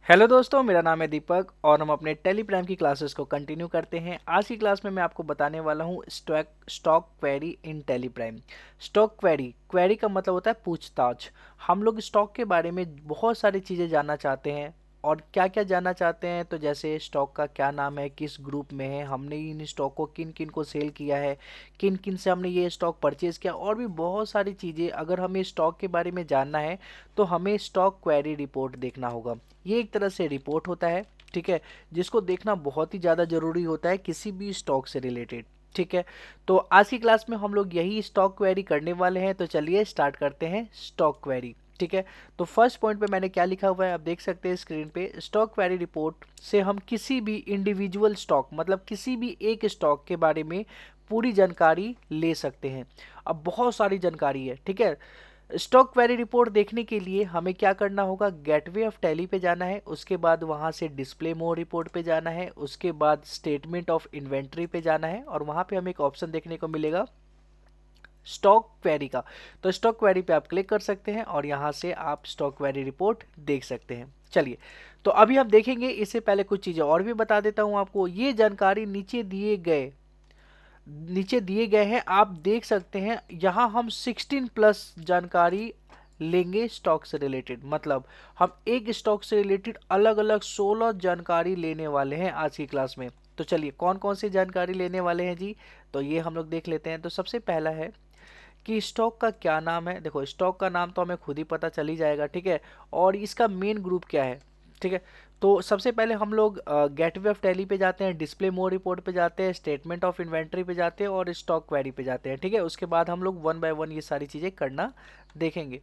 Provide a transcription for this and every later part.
Hello दोस्तों, मेरा नाम है दीपक और हम अपने टेलीग्राम की क्लासेस को कंटिन्यू करते हैं। आज की क्लास में मैं आपको बताने वाला हूँ stock query in Telegram. Stock query query का मतलब होता है पूछताछ। हम लोग स्टॉक के बारे में बहुत सारी चीज़ें जानना चाहते हैं। और क्या क्या जानना चाहते हैं, तो जैसे स्टॉक का क्या नाम है, किस ग्रुप में है, हमने इन स्टॉक को किन किन को सेल किया है, किन किन से हमने ये स्टॉक परचेज़ किया, और भी बहुत सारी चीज़ें अगर हमें स्टॉक के बारे में जानना है तो हमें स्टॉक क्वेरी रिपोर्ट देखना होगा। ये एक तरह से रिपोर्ट होता है, ठीक है, जिसको देखना बहुत ही ज़्यादा ज़रूरी होता है किसी भी स्टॉक से रिलेटेड। ठीक है, तो आज की क्लास में हम लोग यही स्टॉक क्वेरी करने वाले हैं। तो चलिए स्टार्ट करते हैं स्टॉक क्वेरी। ठीक है, तो फर्स्ट पॉइंट पे मैंने क्या लिखा हुआ है आप देख सकते हैं स्क्रीन पे। स्टॉक क्वेरी रिपोर्ट से हम किसी भी इंडिविजुअल स्टॉक मतलब किसी भी एक स्टॉक के बारे में पूरी जानकारी ले सकते हैं। अब बहुत सारी जानकारी है, ठीक है। स्टॉक क्वेरी रिपोर्ट देखने के लिए हमें क्या करना होगा, गेटवे ऑफ टैली पे जाना है, उसके बाद वहां से डिस्प्ले मोर रिपोर्ट पे जाना है, उसके बाद स्टेटमेंट ऑफ इन्वेंट्री पे जाना है, और वहां पे हमें एक ऑप्शन देखने को मिलेगा स्टॉक क्वेरी का। तो स्टॉक क्वेरी पे आप क्लिक कर सकते हैं और यहाँ से आप स्टॉक क्वेरी रिपोर्ट देख सकते हैं। चलिए, तो अभी हम देखेंगे। इससे पहले कुछ चीज़ें और भी बता देता हूँ आपको। ये जानकारी नीचे दिए गए हैं, आप देख सकते हैं। यहाँ हम 16 प्लस जानकारी लेंगे स्टॉक से रिलेटेड। मतलब हम एक स्टॉक से रिलेटेड अलग अलग 16 जानकारी लेने वाले हैं आज की क्लास में। तो चलिए, कौन कौन सी जानकारी लेने वाले हैं जी, तो ये हम लोग देख लेते हैं। तो सबसे पहला है कि स्टॉक का क्या नाम है। देखो, स्टॉक का नाम तो हमें खुद ही पता चल ही जाएगा, ठीक है। और इसका मेन ग्रुप क्या है, ठीक है। तो सबसे पहले हम लोग गेटवे ऑफ टैली पे जाते हैं, डिस्प्ले मोर रिपोर्ट पे जाते हैं, स्टेटमेंट ऑफ इन्वेंट्री पे जाते हैं और स्टॉक क्वेरी पे जाते हैं, ठीक है। उसके बाद हम लोग वन बाय वन ये सारी चीज़ें करना देखेंगे।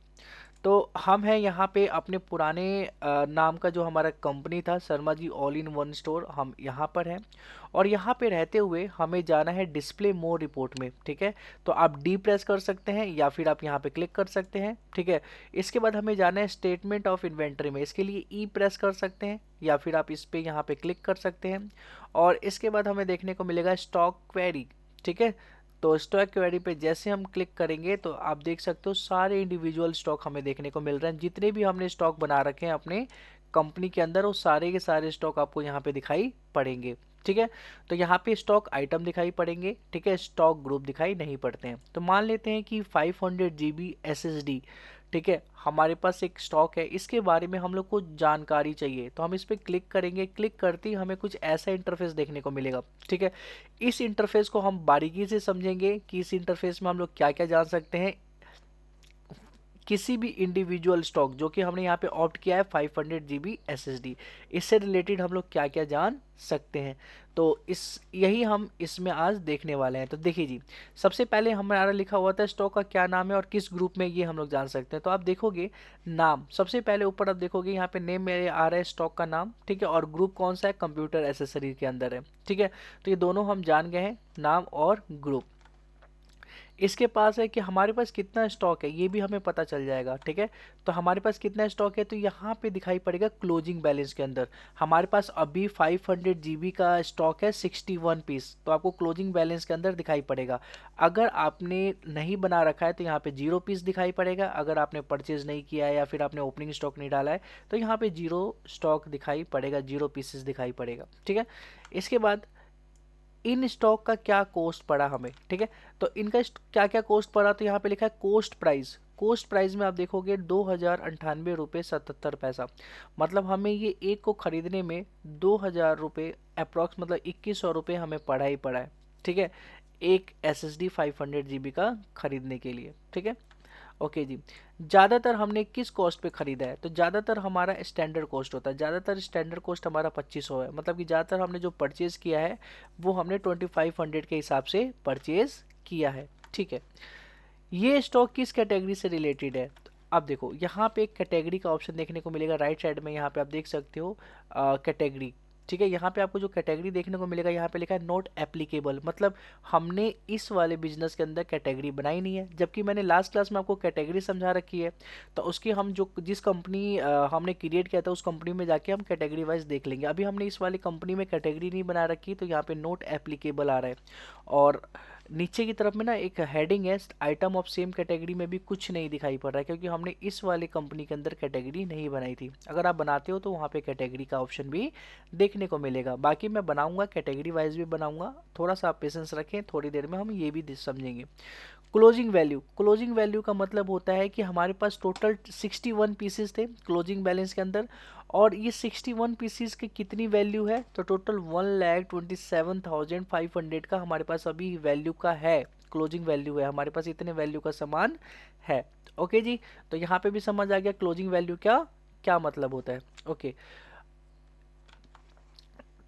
तो हम हैं यहाँ पे अपने पुराने नाम का जो हमारा कंपनी था, Sharma ji all in one store, हम यहाँ पर हैं। और यहाँ पे रहते हुए हमें जाना है डिस्प्ले मोर रिपोर्ट में, ठीक है। तो आप डी प्रेस कर सकते हैं या फिर आप यहाँ पे क्लिक कर सकते हैं, ठीक है। इसके बाद हमें जाना है स्टेटमेंट ऑफ इन्वेंट्री में, इसके लिए ई प्रेस कर सकते हैं या फिर आप इस पे यहाँ पे क्लिक कर सकते हैं। और इसके बाद हमें देखने को मिलेगा स्टॉक क्वेरी, ठीक है। तो स्टॉक क्वेरी पे जैसे हम क्लिक करेंगे तो आप देख सकते हो सारे इंडिविजुअल स्टॉक हमें देखने को मिल रहे हैं। जितने भी हमने स्टॉक बना रखे हैं अपने कंपनी के अंदर, वो सारे के सारे स्टॉक आपको यहाँ पे दिखाई पड़ेंगे, ठीक है। तो यहाँ पे स्टॉक आइटम दिखाई पड़ेंगे, ठीक है, स्टॉक ग्रुप दिखाई नहीं पड़ते हैं। तो मान लेते हैं कि 500 GB SSD, ठीक है, हमारे पास एक स्टॉक है। इसके बारे में हम लोग को जानकारी चाहिए, तो हम इस पर क्लिक करेंगे। क्लिक करते ही हमें कुछ ऐसा इंटरफेस देखने को मिलेगा, ठीक है। इस इंटरफेस को हम बारीकी से समझेंगे कि इस इंटरफेस में हम लोग क्या क्या जान सकते हैं। किसी भी इंडिविजुअल स्टॉक जो कि हमने यहाँ पे ऑप्ट किया है 500 GB SSD, इससे रिलेटेड हम लोग क्या क्या जान सकते हैं। तो इस यही हम इसमें आज देखने वाले हैं। तो देखिए जी, सबसे पहले हमारा लिखा हुआ था स्टॉक का क्या नाम है और किस ग्रुप में, ये हम लोग जान सकते हैं। तो आप देखोगे नाम, सबसे पहले ऊपर आप देखोगे यहाँ पे नेम मेरे आ रहा है स्टॉक का नाम, ठीक है। और ग्रुप कौन सा है, कंप्यूटर एसेसरीज के अंदर है, ठीक है। तो ये दोनों हम जान गए हैं, नाम और ग्रुप। इसके पास है कि हमारे पास कितना स्टॉक है, ये भी हमें पता चल जाएगा, ठीक है। तो हमारे पास कितना स्टॉक है, तो यहाँ पे दिखाई पड़ेगा क्लोजिंग बैलेंस के अंदर। हमारे पास अभी 500 GB का स्टॉक है, 61 पीस, तो आपको क्लोजिंग बैलेंस के अंदर दिखाई पड़ेगा। अगर आपने नहीं बना रखा है तो यहाँ पे 0 पीस दिखाई पड़ेगा। अगर आपने परचेज नहीं किया है या फिर आपने ओपनिंग स्टॉक नहीं डाला है तो यहाँ पे 0 स्टॉक दिखाई पड़ेगा, 0 पीसेस दिखाई पड़ेगा, ठीक है। इसके बाद इन स्टॉक का क्या कॉस्ट पड़ा हमें, ठीक है। तो इनका क्या क्या कॉस्ट पड़ा, तो यहाँ पे लिखा है कॉस्ट प्राइस। कॉस्ट प्राइस में आप देखोगे 2098 रुपये 77 पैसा। मतलब हमें ये एक को खरीदने में 2000 रुपये अप्रॉक्स, मतलब 2100 रुपये हमें पड़ा ही पड़ा है, ठीक है, एक SSD 500 GB का खरीदने के लिए, ठीक है। ओके जी, ज़्यादातर हमने किस कॉस्ट पे ख़रीदा है, तो ज़्यादातर हमारा स्टैंडर्ड कॉस्ट होता है। ज़्यादातर स्टैंडर्ड कॉस्ट हमारा 2500 है। मतलब कि ज़्यादातर हमने जो परचेज़ किया है वो हमने 2500 के हिसाब से परचेज़ किया है, ठीक है। ये स्टॉक किस कैटेगरी से रिलेटेड है, तो अब देखो यहाँ पे एक कैटेगरी का ऑप्शन देखने को मिलेगा राइट साइड में। यहाँ पे आप देख सकते हो कैटेगरी, ठीक है। यहाँ पे आपको जो कैटेगरी देखने को मिलेगा, यहाँ पे लिखा है नॉट एप्लीकेबल। मतलब हमने इस वाले बिजनेस के अंदर कैटेगरी बनाई नहीं है, जबकि मैंने लास्ट क्लास में आपको कैटेगरी समझा रखी है। तो उसकी हम जो जिस कंपनी हमने क्रिएट किया था उस कंपनी में जाके हम कैटेगरी वाइज देख लेंगे। अभी हमने इस वाली कंपनी में कैटेगरी नहीं बना रखी, तो यहाँ पे नॉट एप्लीकेबल आ रहा है। और नीचे की तरफ में ना एक हेडिंग है, आइटम ऑफ सेम कैटेगरी में भी कुछ नहीं दिखाई पड़ रहा है, क्योंकि हमने इस वाले कंपनी के अंदर कैटेगरी नहीं बनाई थी। अगर आप बनाते हो तो वहाँ पे कैटेगरी का ऑप्शन भी देखने को मिलेगा। बाकी मैं बनाऊंगा, कैटेगरी वाइज भी बनाऊंगा, थोड़ा सा आप पेशेंस रखें, थोड़ी देर में हम ये भी समझेंगे। क्लोजिंग वैल्यू, क्लोजिंग वैल्यू का मतलब होता है कि हमारे पास टोटल 61 पीसेस थे क्लोजिंग बैलेंस के अंदर, और ये 61 पीसेस की कितनी वैल्यू है, तो टोटल 1,27,500 का हमारे पास अभी वैल्यू का है, क्लोजिंग वैल्यू है हमारे पास, इतने वैल्यू का सामान है। ओके जी, तो यहाँ पे भी समझ आ गया क्लोजिंग वैल्यू क्या क्या मतलब होता है। ओके,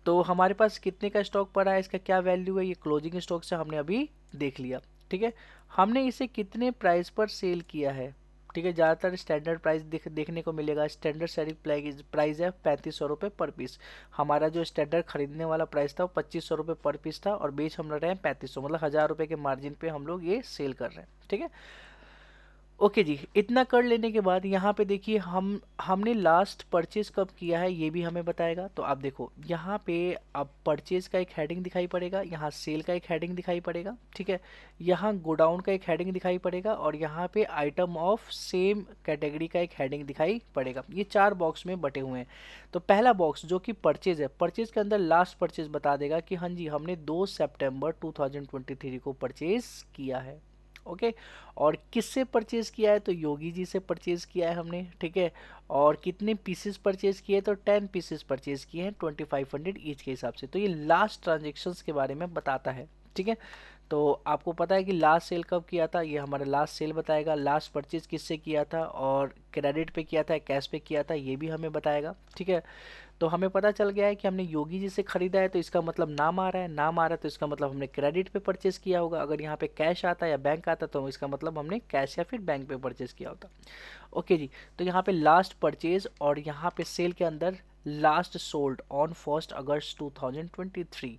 तो हमारे पास कितने का स्टॉक पड़ा है, इसका क्या वैल्यू है, ये क्लोजिंग स्टॉक से हमने अभी देख लिया। ठीक है, हमने इसे कितने प्राइस पर सेल किया है। ठीक है, ज़्यादातर स्टैंडर्ड प्राइस देखने को मिलेगा। स्टैंडर्ड सेलिंग प्राइस है 3500 रुपये पर पीस। हमारा जो स्टैंडर्ड खरीदने वाला प्राइस था वो 2500 रुपये पर पीस था, और बेच हम रहे हैं 3500, मतलब 1000 रुपये के मार्जिन पे हम लोग ये सेल कर रहे हैं। ठीक है, ओके जी, इतना कर लेने के बाद यहाँ पे देखिए हमने लास्ट परचेज कब किया है ये भी हमें बताएगा। तो आप देखो यहाँ पे अब परचेज का एक हेडिंग दिखाई पड़ेगा, यहाँ सेल का एक हेडिंग दिखाई पड़ेगा। ठीक है, यहाँ गोडाउन का एक हेडिंग दिखाई पड़ेगा, और यहाँ पे आइटम ऑफ सेम कैटेगरी का एक हेडिंग दिखाई पड़ेगा। ये 4 बॉक्स में बटे हुए हैं। तो पहला बॉक्स जो कि परचेज है, परचेज के अंदर लास्ट परचेज बता देगा कि हाँ जी हमने 2 सितंबर 2023 को परचेज किया है। ओके, और किससे परचेज किया है, तो योगी जी से परचेज किया है हमने। ठीक है, और कितने पीसेस परचेज किए, तो 10 पीसेस परचेज किए हैं 2500 ईच के हिसाब से। तो ये लास्ट ट्रांजेक्शन्स के बारे में बताता है। ठीक है, तो आपको पता है कि लास्ट सेल कब किया था, ये हमारा लास्ट सेल बताएगा। लास्ट परचेज किससे किया था, और क्रेडिट पे किया था, कैश पे किया था, ये भी हमें बताएगा। ठीक है, तो हमें पता चल गया है कि हमने योगी जी से खरीदा है, तो इसका मतलब नाम आ रहा है, नाम आ रहा है तो इसका मतलब हमने क्रेडिट पे परचेस किया होगा। अगर यहाँ पे कैश आता या बैंक आता तो इसका मतलब हमने कैश या फिर बैंक पे परचेस किया होता। ओके जी, तो यहाँ पे लास्ट परचेज और यहाँ पे सेल के अंदर लास्ट सोल्ड ऑन 1 अगस्त 2023।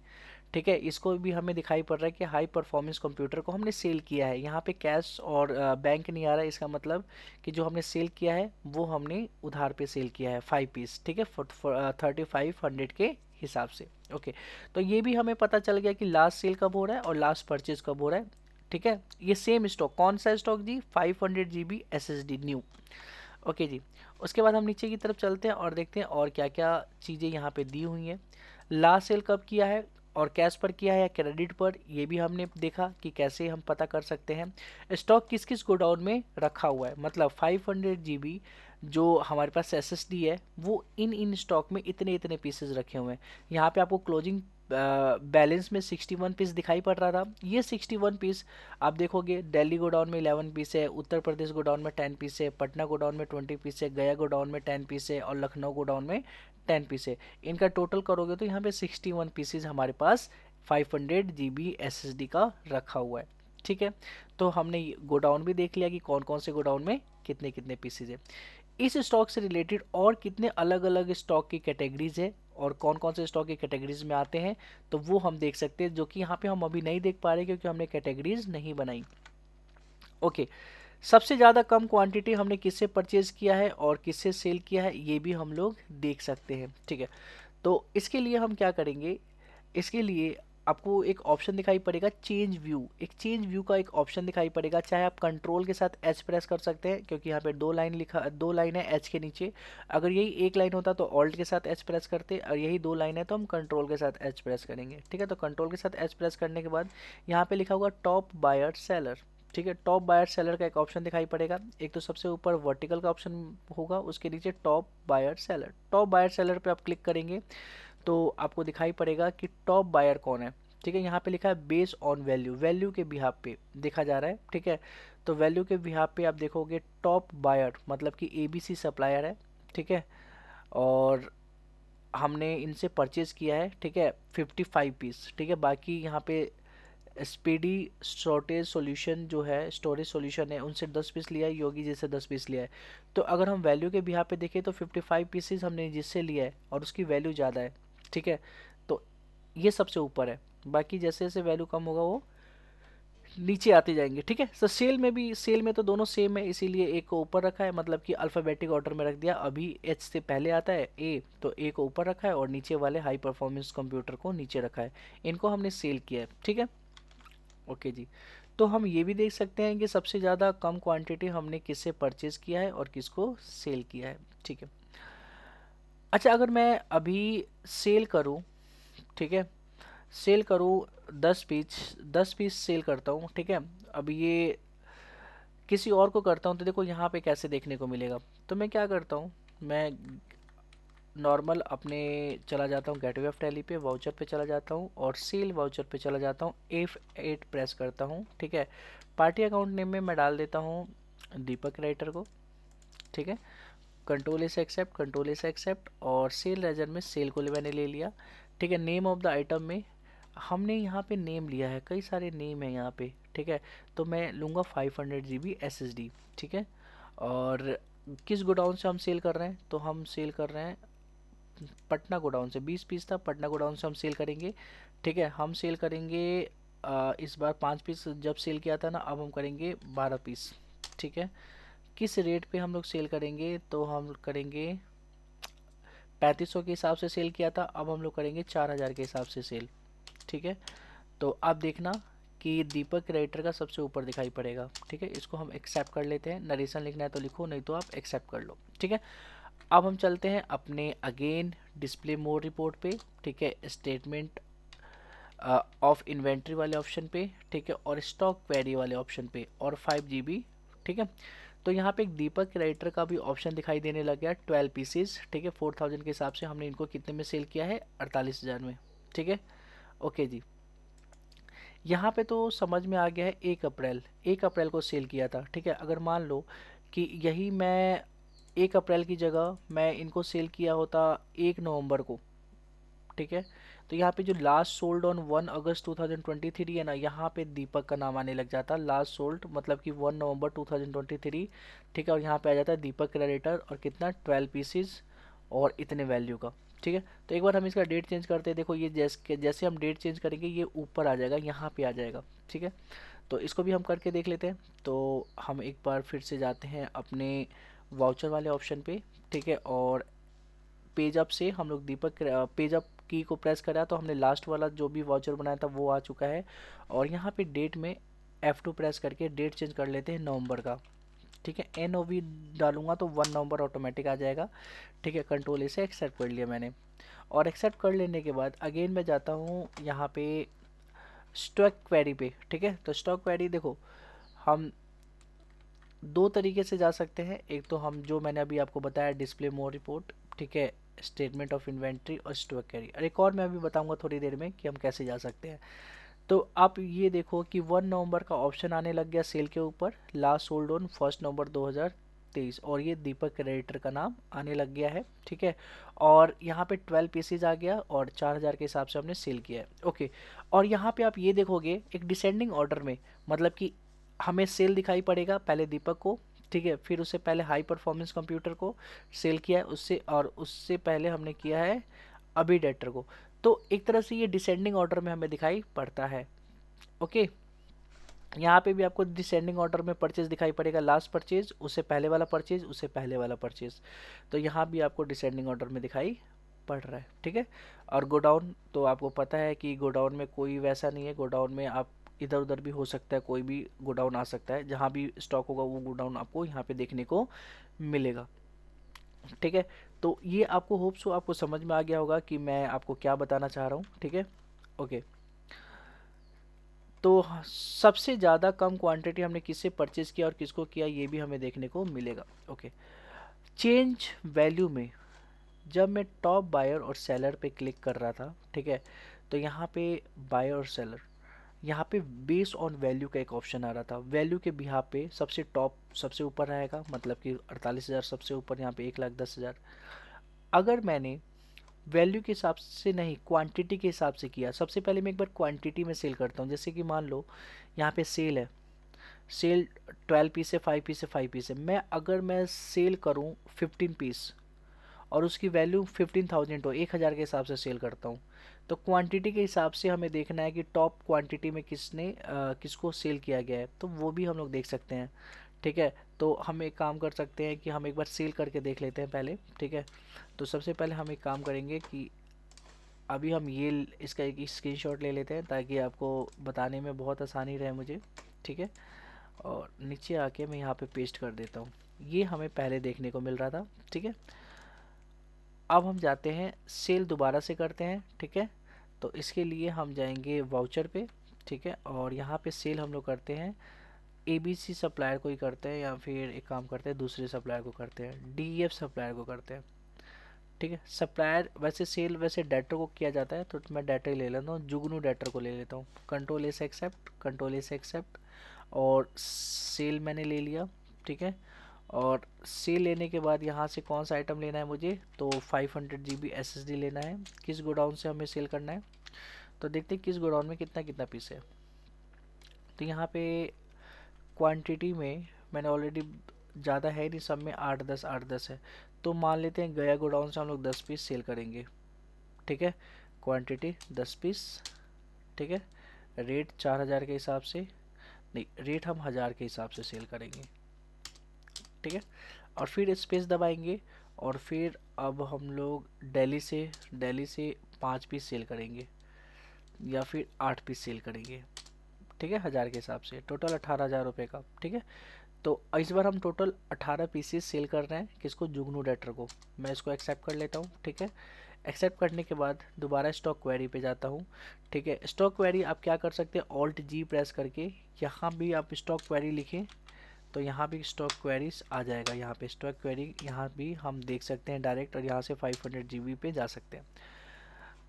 ठीक है, इसको भी हमें दिखाई पड़ रहा है कि हाई परफॉर्मेंस कंप्यूटर को हमने सेल किया है। यहाँ पे कैश और बैंक नहीं आ रहा है, इसका मतलब कि जो हमने सेल किया है वो हमने उधार पे सेल किया है 5 पीस। ठीक है, 3500 के हिसाब से। ओके, तो ये भी हमें पता चल गया कि लास्ट सेल कब हो रहा है और लास्ट परचेज कब हो रहा है। ठीक है, ये सेम स्टॉक, कौन सा स्टॉक जी, 500 GB SSD न्यू। ओके जी, उसके बाद हम नीचे की तरफ चलते हैं और देखते हैं और क्या क्या चीज़ें यहाँ पे दी हुई हैं। लास्ट सेल कब किया है और कैश पर किया है या क्रेडिट पर, ये भी हमने देखा कि कैसे हम पता कर सकते हैं। स्टॉक किस किस गोडाउन में रखा हुआ है, मतलब 500 GB जो हमारे पास SSD है वो इन स्टॉक में इतने इतने पीसेज रखे हुए हैं। यहाँ पे आपको क्लोजिंग बैलेंस में 61 पीस दिखाई पड़ रहा था। ये 61 पीस आप देखोगे, दिल्ली गोडाउन में 11 पीस है, उत्तर प्रदेश गोडाउन में 10 पीस है, पटना गोडाउन में 20 पीस है, गया गोडाउन में 10 पीस है, और लखनऊ गोडाउन में 10 पीस है। इनका टोटल करोगे तो यहाँ पे 61 पीसेज हमारे पास 500 GB SSD का रखा हुआ है। ठीक है, तो हमने गोडाउन भी देख लिया कि कौन कौन से गोडाउन में कितने कितने पीसेज है। इस स्टॉक से रिलेटेड और कितने अलग अलग स्टॉक की कैटेगरीज है और कौन कौन से स्टॉक की कैटेगरीज में आते हैं, तो वो हम देख सकते हैं, जो कि यहाँ पे हम अभी नहीं देख पा रहे क्योंकि हमने कैटेगरीज नहीं बनाई। ओके, सबसे ज़्यादा कम क्वांटिटी हमने किससे परचेज किया है और किससे सेल किया है, ये भी हम लोग देख सकते हैं। ठीक है, तो इसके लिए हम क्या करेंगे, इसके लिए आपको एक ऑप्शन दिखाई पड़ेगा चेंज व्यू, एक चेंज व्यू का एक ऑप्शन दिखाई पड़ेगा। चाहे आप कंट्रोल के साथ एच प्रेस कर सकते हैं, क्योंकि यहाँ पे 2 लाइन लिखा, 2 लाइन है एच के नीचे। अगर यही 1 लाइन होता तो ऑल्ट के साथ एच प्रेस करते, और यही 2 लाइन है तो हम कंट्रोल के साथ एच प्रेस करेंगे। ठीक है, तो कंट्रोल के साथ एच प्रेस करने के बाद यहाँ पे लिखा होगा टॉप बायर सेलर। ठीक है, टॉप बायर सेलर का एक ऑप्शन दिखाई पड़ेगा। एक तो सबसे ऊपर वर्टिकल का ऑप्शन होगा, उसके नीचे top buyer seller, top buyer seller पे आप क्लिक करेंगे तो आपको दिखाई पड़ेगा कि टॉप बायर कौन है। ठीक है, यहाँ पे लिखा है बेस ऑन वैल्यू, वैल्यू के बिहाफ पे देखा जा रहा है। ठीक है, तो वैल्यू के बिहाफ पे आप देखोगे टॉप बायर मतलब कि ABC सप्लायर है। ठीक है, और हमने इनसे परचेज किया है। ठीक है, 55 पीस। ठीक है, बाकी यहाँ पे स्पीडी शॉर्टेज सॉल्यूशन जो है, स्टोरेज सॉल्यूशन है, उनसे 10 पीस लिया है, योगी जी से 10 पीस लिया है। तो अगर हम वैल्यू के बिहाफ पे देखें तो 55 पीसेस हमने जिससे लिया है और उसकी वैल्यू ज़्यादा है। ठीक है, तो ये सबसे ऊपर है, बाकी जैसे जैसे वैल्यू कम होगा वो नीचे आते जाएंगे। ठीक है, तो सेल में भी, सेल में तो दोनों सेम है, इसीलिए एक को ऊपर रखा है, मतलब कि अल्फ़ाबेटिक ऑर्डर में रख दिया। अभी एच से पहले आता है ए, तो ए को ऊपर रखा है और नीचे वाले हाई परफॉर्मेंस कंप्यूटर को नीचे रखा है। इनको हमने सेल किया है। ठीक है, ओके जी। तो हम ये भी देख सकते हैं कि सबसे ज़्यादा कम क्वांटिटी हमने किससे परचेज़ किया है और किसको सेल किया है। ठीक है। अच्छा, अगर मैं अभी सेल करूं, ठीक है, सेल करूं 10 पीस, 10 पीस सेल करता हूं, ठीक है, अब ये किसी और को करता हूं तो देखो यहाँ पे कैसे देखने को मिलेगा। तो मैं क्या करता हूँ, मैं नॉर्मल अपने चला जाता हूँ गेटवे ऑफ टैली पे, वाउचर पे चला जाता हूँ और सेल वाउचर पे चला जाता हूँ, F8 प्रेस करता हूँ, ठीक है। पार्टी अकाउंट नेम में मैं डाल देता हूँ दीपक राइटर को, ठीक है। कंट्रोल से एक्सेप्ट, कंट्रोल से एक्सेप्ट, और सेल लेजर में सेल को मैंने ले लिया, ठीक है। नेम ऑफ द आइटम में हमने यहाँ पे नेम लिया है, कई सारे नेम है यहाँ पे, ठीक है। तो मैं लूँगा 500 GB SSD, ठीक है। और किस गोडाउन से हम सेल कर रहे हैं, तो हम सेल कर रहे हैं पटना गोडाउन से। 20 पीस था, पटना गोडाउन से हम सेल करेंगे, ठीक है। हम सेल करेंगे इस बार 5 पीस जब सेल किया था ना, अब हम करेंगे 12 पीस, ठीक है। किस रेट पे हम लोग सेल करेंगे, तो हम करेंगे 3500 के हिसाब से सेल किया था, अब हम लोग करेंगे 4000 के हिसाब से सेल, ठीक है। तो आप देखना कि दीपक राइटर का सबसे ऊपर दिखाई पड़ेगा, ठीक है। इसको हम एक्सेप्ट कर लेते हैं, नरेशन लिखना है तो लिखो, नहीं तो आप एक्सेप्ट कर लो, ठीक है। अब हम चलते हैं अपने अगेन डिस्प्ले मोड रिपोर्ट पे, ठीक है, स्टेटमेंट ऑफ इन्वेंट्री वाले ऑप्शन पे, ठीक है, और स्टॉक क्वेरी वाले ऑप्शन पे, और 5 GB, ठीक है। तो यहाँ पे एक दीपक राइटर का भी ऑप्शन दिखाई देने लग गया, 12 पीसेज, ठीक है। 4000 के हिसाब से हमने इनको कितने में सेल किया है, 48,000 में, ठीक है। ओके जी। यहाँ पे तो समझ में आ गया है, 1 अप्रैल, 1 अप्रैल को सेल किया था, ठीक है। अगर मान लो कि यही मैं 1 अप्रैल की जगह मैं इनको सेल किया होता 1 नवंबर को, ठीक है। तो यहाँ पे जो लास्ट सोल्ड ऑन 1 अगस्त 2023 है ना, यहाँ पे दीपक का नाम आने लग जाता, लास्ट सोल्ड मतलब कि 1 नवंबर 2023, ठीक है। और यहाँ पे आ जाता है दीपक क्रेडिटर, और कितना, 12 पीसीज और इतने वैल्यू का, ठीक है। तो एक बार हम इसका डेट चेंज करते हैं, देखो ये जैसे हम डेट चेंज करेंगे ये ऊपर आ जाएगा, यहाँ पे आ जाएगा, ठीक है। तो इसको भी हम करके देख लेते हैं। तो हम एक बार फिर से जाते हैं अपने वाउचर वाले ऑप्शन पे, ठीक है, और पेज अप से हम लोग दीपक पेज अप की को प्रेस करा तो हमने लास्ट वाला जो भी वाउचर बनाया था वो आ चुका है। और यहाँ पे डेट में F2 प्रेस करके डेट चेंज कर लेते हैं नवंबर का, ठीक है। NOV डालूंगा तो 1 नवंबर ऑटोमेटिक आ जाएगा, ठीक है। कंट्रोल ए से एक्सेप्ट कर लिया मैंने, और एक्सेप्ट कर लेने के बाद अगेन मैं जाता हूँ यहाँ पे स्टॉक क्वेरी पे, ठीक है। तो स्टॉक क्वेरी देखो, हम दो तरीके से जा सकते हैं, एक तो हम जो मैंने अभी आपको बताया डिस्प्ले मोड रिपोर्ट, ठीक है, स्टेटमेंट ऑफ इन्वेंट्री और स्टॉक कैरी, और एक और मैं अभी बताऊंगा थोड़ी देर में कि हम कैसे जा सकते हैं। तो आप ये देखो कि 1 नवंबर का ऑप्शन आने लग गया सेल के ऊपर, लास्ट सोल्ड ऑन 1 नवंबर 2023, और ये दीपक क्रेडिटर का नाम आने लग गया है, ठीक है। और यहाँ पे 12 पीसेज आ गया और 4000 के हिसाब से हमने सेल किया है, ओके। और यहाँ पे आप ये देखोगे एक डिसेंडिंग ऑर्डर में, मतलब कि हमें सेल दिखाई पड़ेगा पहले दीपक को, ठीक है, फिर उससे पहले हाई परफॉर्मेंस कंप्यूटर को सेल किया है उससे, और उससे पहले हमने किया है अभी डेटर को। तो एक तरह से ये डिसेंडिंग ऑर्डर में हमें दिखाई पड़ता है, ओके। यहाँ पे भी आपको डिसेंडिंग ऑर्डर में परचेज दिखाई पड़ेगा, लास्ट परचेज, उससे पहले वाला परचेज, उससे पहले वाला परचेज। तो यहाँ भी आपको डिसेंडिंग ऑर्डर में दिखाई पड़ रहा है, ठीक है। और गोडाउन तो आपको पता है कि गोडाउन में कोई वैसा नहीं है, गोडाउन में आप इधर उधर भी हो सकता है, कोई भी गोडाउन आ सकता है, जहाँ भी स्टॉक होगा वो गोडाउन आपको यहाँ पे देखने को मिलेगा, ठीक है। तो ये आपको होप सो आपको समझ में आ गया होगा कि मैं आपको क्या बताना चाह रहा हूँ, ठीक है, ओके। तो सबसे ज़्यादा कम क्वांटिटी हमने किससे परचेज़ किया और किसको किया ये भी हमें देखने को मिलेगा, ओके। चेंज वैल्यू में जब मैं टॉप बायर और सेलर पे क्लिक कर रहा था, ठीक है, तो यहाँ पे बायर और सेलर, यहाँ पे बेस ऑन वैल्यू का एक ऑप्शन आ रहा था, वैल्यू के बिहाफ पे सबसे टॉप सबसे ऊपर रहेगा, मतलब कि 48,000 सबसे ऊपर, यहाँ पे 1,10,000। अगर मैंने वैल्यू के हिसाब से नहीं क्वांटिटी के हिसाब से किया, सबसे पहले मैं एक बार क्वांटिटी में सेल करता हूँ, जैसे कि मान लो यहाँ पे सेल है, सेल 12 पीस है, 5 पीस है, 5 पीस है, मैं सेल करूँ 15 पीस और उसकी वैल्यू 15,000 हो, 1,000 के हिसाब से सेल करता हूँ, तो क्वांटिटी के हिसाब से हमें देखना है कि टॉप क्वांटिटी में किसको सेल किया गया है, तो वो भी हम लोग देख सकते हैं, ठीक है। तो हम एक काम कर सकते हैं कि हम एक बार सेल करके देख लेते हैं पहले, ठीक है। तो सबसे पहले हम एक काम करेंगे कि अभी हम इसका एक स्क्रीनशॉट ले लेते हैं ताकि आपको बताने में बहुत आसानी रहे मुझे, ठीक है। और नीचे आके मैं यहाँ पे पेस्ट कर देता हूँ। ये हमें पहले देखने को मिल रहा था, ठीक है। अब हम जाते हैं सेल दोबारा से करते हैं, ठीक है। तो इसके लिए हम जाएंगे वाउचर पे, ठीक है। और यहाँ पे सेल हम लोग करते हैं ABC सप्लायर को ही करते हैं, या फिर एक काम करते हैं दूसरे सप्लायर को करते हैं, DEF सप्लायर को करते हैं, ठीक है। सप्लायर वैसे सेल वैसे डेटर को किया जाता है, तो मैं डेटर ले लेता हूँ, जुगनू डेटर को ले लेता हूँ। कंट्रोल S एक्सेप्ट, और सेल मैंने ले लिया, ठीक है। और सेल लेने के बाद यहाँ से कौन सा आइटम लेना है मुझे, तो 500 GB SSD लेना है। किस गोडाउन से हमें सेल करना है, तो देखते हैं किस गोडाउन में कितना कितना पीस है। तो यहाँ पे क्वांटिटी में मैंने ऑलरेडी, ज़्यादा है नहीं, सब में 8-10 है। तो मान लेते हैं गया गोडाउन से हम लोग 10 पीस सेल करेंगे, ठीक है। क्वांटिटी 10 पीस, ठीक है। रेट 4000 के हिसाब से, नहीं रेट हम 1000 के हिसाब से सेल करेंगे, ठीक है। और फिर स्पेस दबाएंगे, और फिर अब हम लोग दिल्ली से 5 पीस सेल करेंगे, या फिर 8 पीस सेल करेंगे, ठीक है। 1000 के हिसाब से टोटल 18,000 रुपये का, ठीक है। तो इस बार हम टोटल 18 पीसेस सेल कर रहे हैं, किसको, जुगनू डेटर को। मैं इसको एक्सेप्ट कर लेता हूँ, ठीक है। एक्सेप्ट करने के बाद दोबारा स्टॉक क्वेरी पे जाता हूँ, ठीक है। स्टॉक क्वेरी आप क्या कर सकते हैं, Alt G प्रेस करके यहाँ भी आप स्टॉक क्वेरी लिखें, तो यहाँ भी स्टॉक क्वेरीज आ जाएगा। यहाँ पे स्टॉक क्वेरी यहाँ भी हम देख सकते हैं डायरेक्ट, और यहाँ से 500 GB पे जा सकते हैं।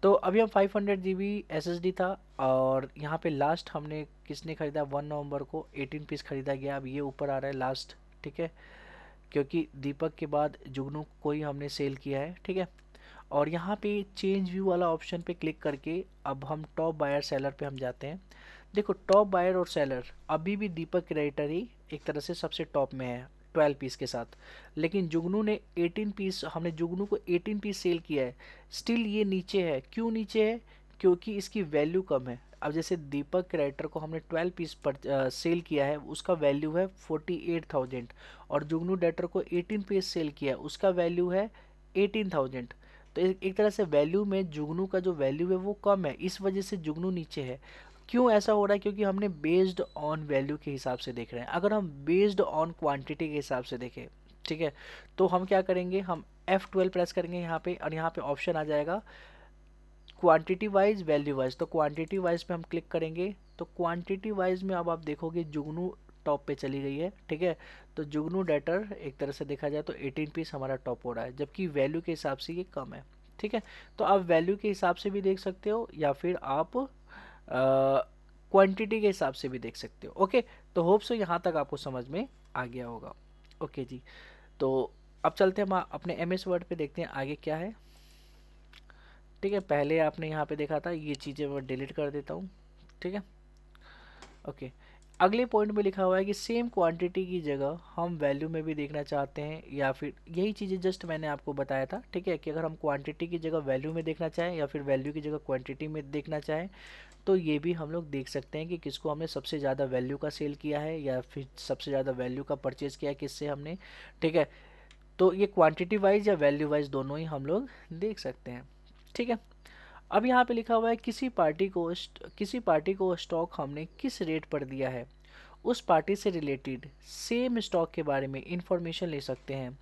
तो अभी हम 500 GB SSD था, और यहाँ पे लास्ट हमने किसने ख़रीदा, 1 नवंबर को 18 पीस ख़रीदा गया। अब ये ऊपर आ रहा है लास्ट, ठीक है, क्योंकि दीपक के बाद जुगनू को ही हमने सेल किया है, ठीक है। और यहाँ पे चेंज व्यू वाला ऑप्शन पे क्लिक करके अब हम टॉप बायर सेलर पे हम जाते हैं। देखो टॉप बायर और सेलर अभी भी दीपक क्रिएटर ही एक तरह से सबसे टॉप में है 12 पीस के साथ, लेकिन जुगनू ने 18 पीस, हमने जुगनू को 18 पीस सेल किया है, स्टिल ये नीचे है। क्यों नीचे है, क्योंकि इसकी वैल्यू कम है। अब जैसे दीपक क्रिएटर को हमने 12 पीस पर सेल किया है, उसका वैल्यू है 48,000, और जुगनू डेटर को 18 पीस सेल किया है, उसका वैल्यू है 18,000। तो एक तरह से वैल्यू में जुगनू का जो वैल्यू है वो कम है, इस वजह से जुगनू नीचे है। क्यों ऐसा हो रहा है, क्योंकि हमने बेस्ड ऑन वैल्यू के हिसाब से देख रहे हैं। अगर हम बेस्ड ऑन क्वांटिटी के हिसाब से देखें, ठीक है, तो हम क्या करेंगे, हम F12 प्रेस करेंगे यहाँ पे, और यहाँ पे ऑप्शन आ जाएगा क्वांटिटी वाइज वैल्यू वाइज। तो क्वांटिटी वाइज पे हम क्लिक करेंगे, तो क्वांटिटी वाइज में अब आप देखोगे जुगनू टॉप पे चली गई है, ठीक है। तो जुगनू डेटर एक तरह से देखा जाए तो 18 पीस हमारा टॉप हो रहा है, जबकि वैल्यू के हिसाब से ये कम है, ठीक है। तो आप वैल्यू के हिसाब से भी देख सकते हो, या फिर आप क्वांटिटी के हिसाब से भी देख सकते हो। ओके, तो होप सो यहाँ तक आपको समझ में आ गया होगा। ओके जी, तो अब चलते हैं हम अपने MS वर्ड पे, देखते हैं आगे क्या है, ठीक है। पहले आपने यहाँ पे देखा था, ये चीज़ें मैं डिलीट कर देता हूँ, ठीक है। ओके, अगले पॉइंट में लिखा हुआ है कि सेम क्वांटिटी की जगह हम वैल्यू में भी देखना चाहते हैं, या फिर यही चीज़ें जस्ट मैंने आपको बताया था, ठीक है, कि अगर हम क्वांटिटी की जगह वैल्यू में देखना चाहें, या फिर वैल्यू की जगह क्वांटिटी में देखना चाहें, तो ये भी हम लोग देख सकते हैं कि किसको हमने सबसे ज़्यादा वैल्यू का सेल किया है, या फिर सबसे ज़्यादा वैल्यू का परचेज़ किया है किससे हमने, ठीक है। तो ये क्वांटिटी वाइज या वैल्यू वाइज दोनों ही हम लोग देख सकते हैं, ठीक है। अब यहाँ पे लिखा हुआ है किसी पार्टी को स्टॉक हमने किस रेट पर दिया है, उस पार्टी से रिलेटेड सेम स्टॉक के बारे में इंफॉर्मेशन ले सकते हैं,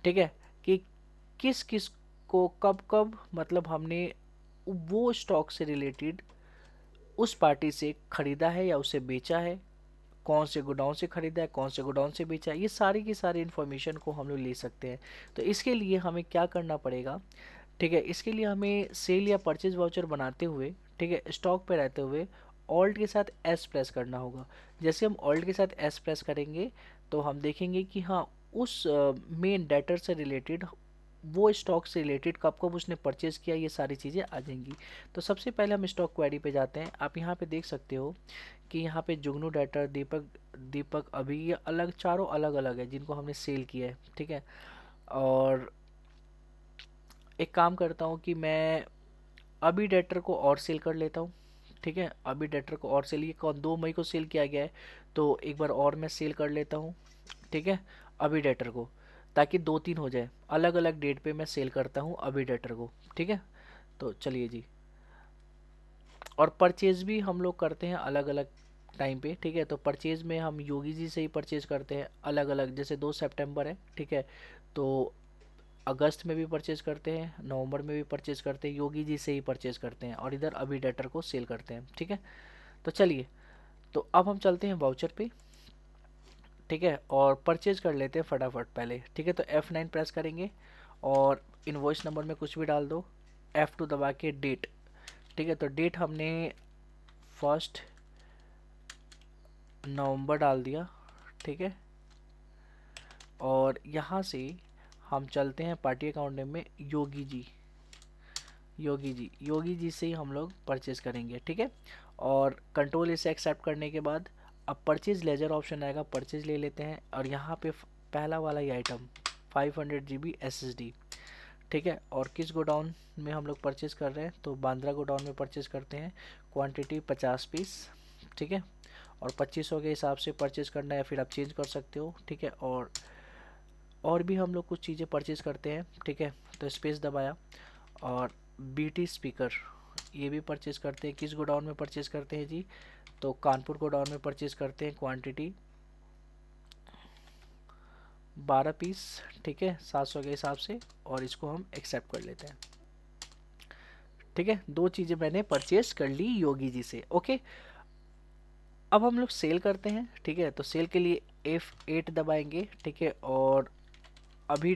ठीक है। कि किस किस को कब कब, मतलब हमने वो स्टॉक से रिलेटेड उस पार्टी से खरीदा है या उसे बेचा है, कौन से गोडाउन से खरीदा है, कौन से गोडाउन से बेचा है, ये सारी की सारी इन्फॉर्मेशन को हम लोग ले सकते हैं। तो इसके लिए हमें क्या करना पड़ेगा, ठीक है, इसके लिए हमें सेल या परचेज वाउचर बनाते हुए, ठीक है, स्टॉक पे रहते हुए ऑल्ट के साथ S प्रेस करना होगा। जैसे हम ऑल्ट के साथ S प्रेस करेंगे, तो हम देखेंगे कि हाँ, उस मेन डेटर से रिलेटेड, वो स्टॉक से रिलेटेड कब कब उसने परचेज़ किया, ये सारी चीज़ें आ जाएंगी। तो सबसे पहले हम स्टॉक क्वेरी पे जाते हैं। आप यहाँ पे देख सकते हो कि यहाँ पे जुगनू डेटर, दीपक दीपक अभी, ये अलग, चारों अलग अलग है जिनको हमने सेल किया है, ठीक है। और एक काम करता हूँ कि मैं अभी डेटर को और सेल कर लेता हूँ, ठीक है। अभी डेटर को और सेल, ये कौन 2 मई को सेल किया गया है, तो एक बार और मैं सेल कर लेता हूँ, ठीक है, अभी डेटर को, ताकि 2-3 हो जाए, अलग अलग डेट पे मैं सेल करता हूँ अभी डेटर को, ठीक है। तो चलिए जी, और परचेज भी हम लोग करते हैं अलग अलग टाइम पे, ठीक है। तो परचेज में हम योगी जी से ही परचेज करते हैं अलग अलग, जैसे 2 सितंबर है, ठीक है। तो अगस्त में भी परचेज करते हैं, नवंबर में भी परचेज करते हैं, योगी जी से ही परचेज करते हैं, और इधर अभी डेटर को सेल करते हैं, ठीक है। तो चलिए, तो अब हम चलते हैं वाउचर पे, ठीक है, और परचेज कर लेते हैं फटाफट पहले, ठीक है। तो F9 प्रेस करेंगे और इनवॉइस नंबर में कुछ भी डाल दो, F2 दबा के डेट, ठीक है। तो डेट हमने 1 नवंबर डाल दिया, ठीक है। और यहाँ से हम चलते हैं पार्टी अकाउंट नेम में योगी जी से ही हम लोग परचेज करेंगे, ठीक है। और कंट्रोल इसे एक्सेप्ट करने के बाद अब परचेज लेजर ऑप्शन आएगा, परचेज ले लेते हैं, और यहाँ पे पहला वाला ही आइटम 500 GB SSD, ठीक है। और किस गोडाउन में हम लोग परचेज कर रहे हैं, तो बांद्रा गोडाउन में परचेज करते हैं, क्वांटिटी 50 पीस, ठीक है। और 2500 के हिसाब से परचेज करना है, फिर आप चेंज कर सकते हो, ठीक है। और भी हम लोग कुछ चीज़ें परचेज करते हैं, ठीक है। तो स्पेस दबाया, और BT स्पीकर ये भी परचेज करते हैं, किस गोडाउन में परचेज करते हैं जी, तो कानपुर गोडाउन में परचेज करते हैं, क्वांटिटी 12 पीस, ठीक है, 700 के हिसाब से, और इसको हम एक्सेप्ट कर लेते हैं, ठीक है। दो चीज़ें मैंने परचेज कर ली योगी जी से, ओके। अब हम लोग सेल करते हैं, ठीक है। तो सेल के लिए F8 दबाएंगे, ठीक है। और अभी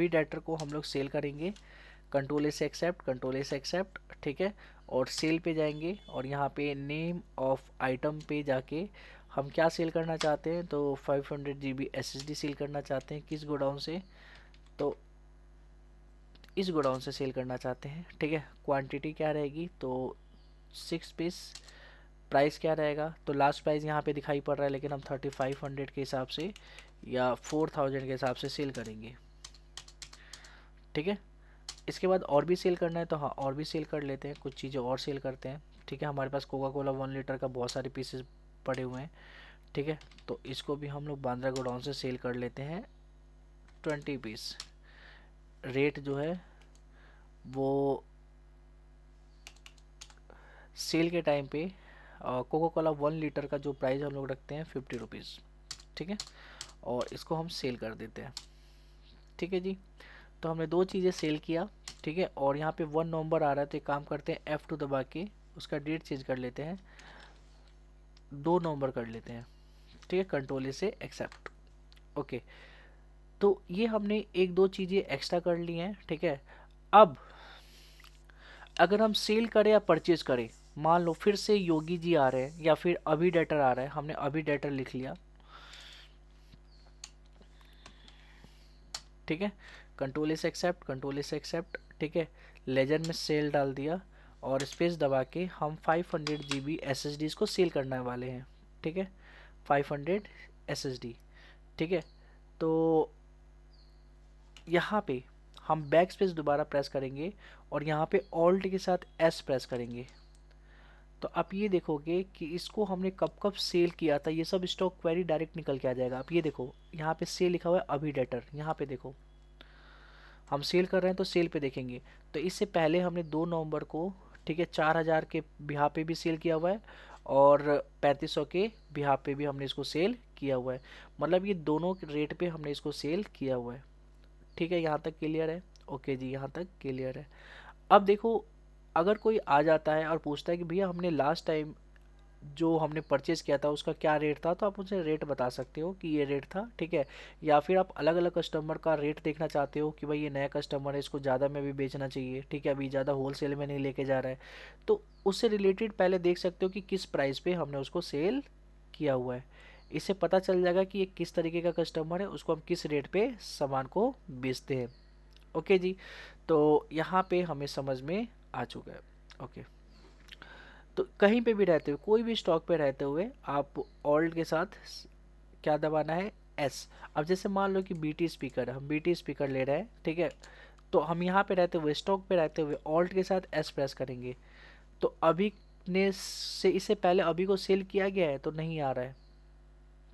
डेटर को हम लोग सेल करेंगे, कंट्रोल से एक्सेप्ट, ठीक है। और सेल पे जाएंगे, और यहाँ पे नेम ऑफ आइटम पे जाके हम क्या सेल करना चाहते हैं, तो 500 GB SSD सेल करना चाहते हैं, किस गोडाउन से, तो इस गोडाउन से सेल करना चाहते हैं, ठीक है। क्वांटिटी क्या रहेगी, तो 6 पीस। प्राइस क्या रहेगा, तो लास्ट प्राइस यहाँ पे दिखाई पड़ रहा है, लेकिन हम 3500 के हिसाब से या 4000 के हिसाब से सेल करेंगे, ठीक है। इसके बाद और भी सेल करना है, तो हाँ और भी सेल कर लेते हैं, कुछ चीज़ें और सेल करते हैं, ठीक है। हमारे पास कोका कोला 1 लीटर का बहुत सारे पीसेस पड़े हुए हैं, ठीक है। तो इसको भी हम लोग बांद्रा गोडाउन से सेल कर लेते हैं 20 पीस। रेट जो है वो सेल के टाइम पे कोका कोला 1 लीटर का जो प्राइस हम लोग रखते हैं 50 रुपीज़, ठीक है। और इसको हम सेल कर देते हैं, ठीक है जी। तो हमने दो चीज़ें सेल किया, ठीक है। और यहाँ पे 1 नवंबर आ रहा है, तो एक काम करते हैं F2 दबा के उसका डेट चेंज कर लेते हैं, 2 नवंबर कर लेते हैं, ठीक है। कंट्रोल से एक्सेप्ट, ओके। तो ये हमने एक दो चीज़ें एक्स्ट्रा कर ली हैं, ठीक है। अब अगर हम सेल करें या परचेज करें, मान लो फिर से योगी जी आ रहे हैं या फिर अभी डेटर आ रहा है, हमने अभी डेटर लिख लिया, ठीक है। कंट्रोल से एक्सेप्ट, ठीक है। लेजर में सेल डाल दिया, और स्पेस दबा के हम 500 GB SSDs को सेल करने वाले हैं, ठीक है। 500 SSD, ठीक है। तो यहाँ पे हम बैक स्पेस दोबारा प्रेस करेंगे, और यहाँ पे ऑल्ट के साथ S प्रेस करेंगे। तो आप ये देखोगे कि इसको हमने कब कब सेल किया था, ये सब स्टॉक क्वेरी डायरेक्ट निकल के आ जाएगा। आप ये देखो, यहाँ पे सेल लिखा हुआ है अभी डेटर, यहाँ पे देखो हम सेल कर रहे हैं, तो सेल पे देखेंगे। तो इससे पहले हमने 2 नवंबर को, ठीक है, 4000 के बिहा पे भी सेल किया हुआ है, और 3500 के बिहा पे भी हमने इसको सेल किया हुआ है। मतलब ये दोनों रेट पे हमने इसको सेल किया हुआ है, ठीक है। यहाँ तक क्लियर है, ओके जी, यहाँ तक क्लियर है। अब देखो, अगर कोई आ जाता है और पूछता है कि भैया हमने लास्ट टाइम जो हमने परचेज किया था उसका क्या रेट था, तो आप उनसे रेट बता सकते हो कि ये रेट था, ठीक है। या फिर आप अलग अलग कस्टमर का रेट देखना चाहते हो कि भाई ये नया कस्टमर है, इसको ज़्यादा में भी बेचना चाहिए, ठीक है, अभी ज़्यादा होलसेल में नहीं लेके जा रहा है, तो उससे रिलेटेड पहले देख सकते हो कि किस प्राइस पे हमने उसको सेल किया हुआ है। इससे पता चल जाएगा कि ये किस तरीके का कस्टमर है, उसको हम किस रेट पे सामान को बेचते हैं, ओके जी। तो यहाँ पे हमें समझ में आ चुका है, ओके। तो कहीं पे भी रहते हुए, कोई भी स्टॉक पे रहते हुए, आप ऑल्ट के साथ क्या दबाना है, एस। अब जैसे मान लो कि बीटी स्पीकर है, हम बीटी स्पीकर ले रहे हैं, ठीक है। तो हम यहाँ पे रहते हुए, स्टॉक पे रहते हुए, ऑल्ट के साथ एस प्रेस करेंगे। तो अभी ने से इससे पहले अभी को सेल किया गया है, तो नहीं आ रहा है,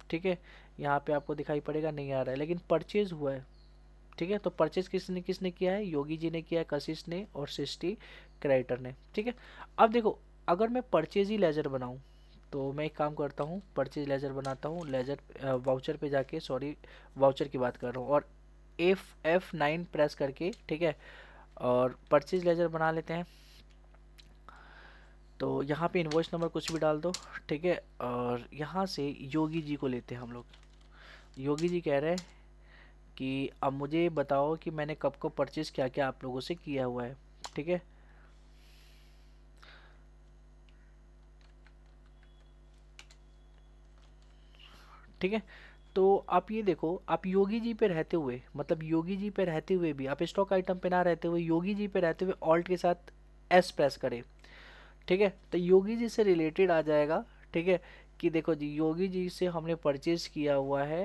ठीक है। यहाँ पे आपको दिखाई पड़ेगा नहीं आ रहा है, लेकिन परचेज हुआ है, ठीक है। तो परचेज किसने किसने किया है, योगी जी ने किया है, कशिश ने और सृष्टि क्रेडिटर ने। ठीक है। अब देखो, अगर मैं परचेज ही लेजर बनाऊं तो मैं एक काम करता हूँ, परचेज लेजर बनाता हूँ, लेजर वाउचर पे जाके, सॉरी वाउचर की बात कर रहा हूँ, और F9 प्रेस करके, ठीक है, और परचेज लेजर बना लेते हैं। तो यहाँ पे इनवॉइस नंबर कुछ भी डाल दो, ठीक है, और यहाँ से योगी जी को लेते हैं हम लोग। योगी जी कह रहे हैं कि अब मुझे बताओ कि मैंने कब कब परचेज क्या क्या आप लोगों से किया हुआ है। ठीक है। ठीक है। तो आप ये देखो, आप योगी जी पे रहते हुए, मतलब योगी जी पे रहते हुए भी, आप स्टॉक आइटम पे ना रहते हुए योगी जी पे रहते हुए ऑल्ट के साथ एस प्रेस करें। ठीक है। तो योगी जी से रिलेटेड आ जाएगा। ठीक है। कि देखो जी, योगी जी से हमने परचेज किया हुआ है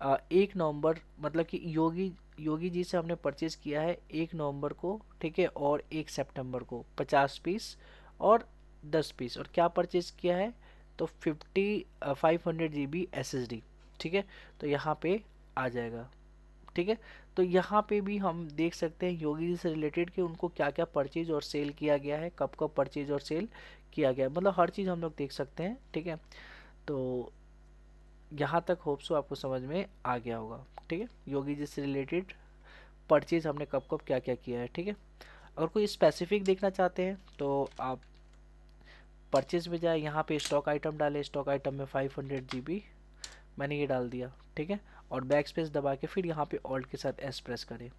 1 नवंबर, मतलब कि योगी योगी जी से हमने परचेज किया है 1 नवंबर को, ठीक है, और 1 सितंबर को 50 पीस और 10 पीस, और क्या परचेज किया है, तो 500 GB SSD। ठीक है। तो यहाँ पे आ जाएगा। ठीक है। तो यहाँ पे भी हम देख सकते हैं योगी जी से रिलेटेड कि उनको क्या क्या परचेज और सेल किया गया है, कब कब परचेज और सेल किया गया है, मतलब हर चीज़ हम लोग देख सकते हैं। ठीक है। तो यहाँ तक होप सो आपको समझ में आ गया होगा। ठीक है। योगी जी से रिलेटेड परचेज हमने कब कब क्या क्या किया है। ठीक है। अगर कोई स्पेसिफिक देखना चाहते हैं तो आप परचेज में जाए, यहाँ पे स्टॉक आइटम डालें, स्टॉक आइटम में 500 GB मैंने ये डाल दिया। ठीक है। और बैक स्पेस दबा के फिर यहाँ पे ऑल्ट के साथ एस प्रेस करें,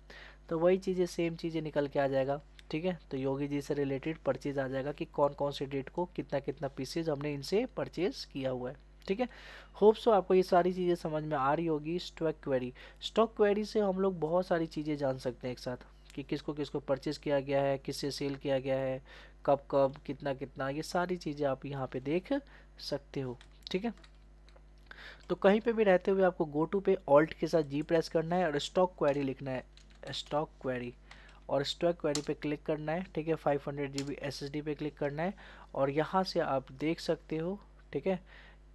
तो वही चीज़ें, सेम चीज़ें निकल के आ जाएगा। ठीक है। तो योगी जी से रिलेटेड परचेज आ जाएगा कि कौन कौन से डेट को कितना कितना पीसेज हमने इनसे परचेज किया हुआ है। ठीक है। होप सो आपको ये सारी चीज़ें समझ में आ रही होगी। स्टॉक क्वेरी से हम लोग बहुत सारी चीज़ें जान सकते हैं एक साथ, कि किसको किसको परचेज किया गया है, किससे सेल किया गया है, कब कब कितना कितना, ये सारी चीज़ें आप यहाँ पे देख सकते हो। ठीक है। तो कहीं पे भी रहते हुए आपको गो टू पे ऑल्ट के साथ जी प्रेस करना है और स्टॉक क्वेरी लिखना है, स्टॉक क्वेरी, और स्टॉक क्वेरी पे क्लिक करना है। ठीक है। 500 GB SSD पे क्लिक करना है, और यहाँ से आप देख सकते हो, ठीक है,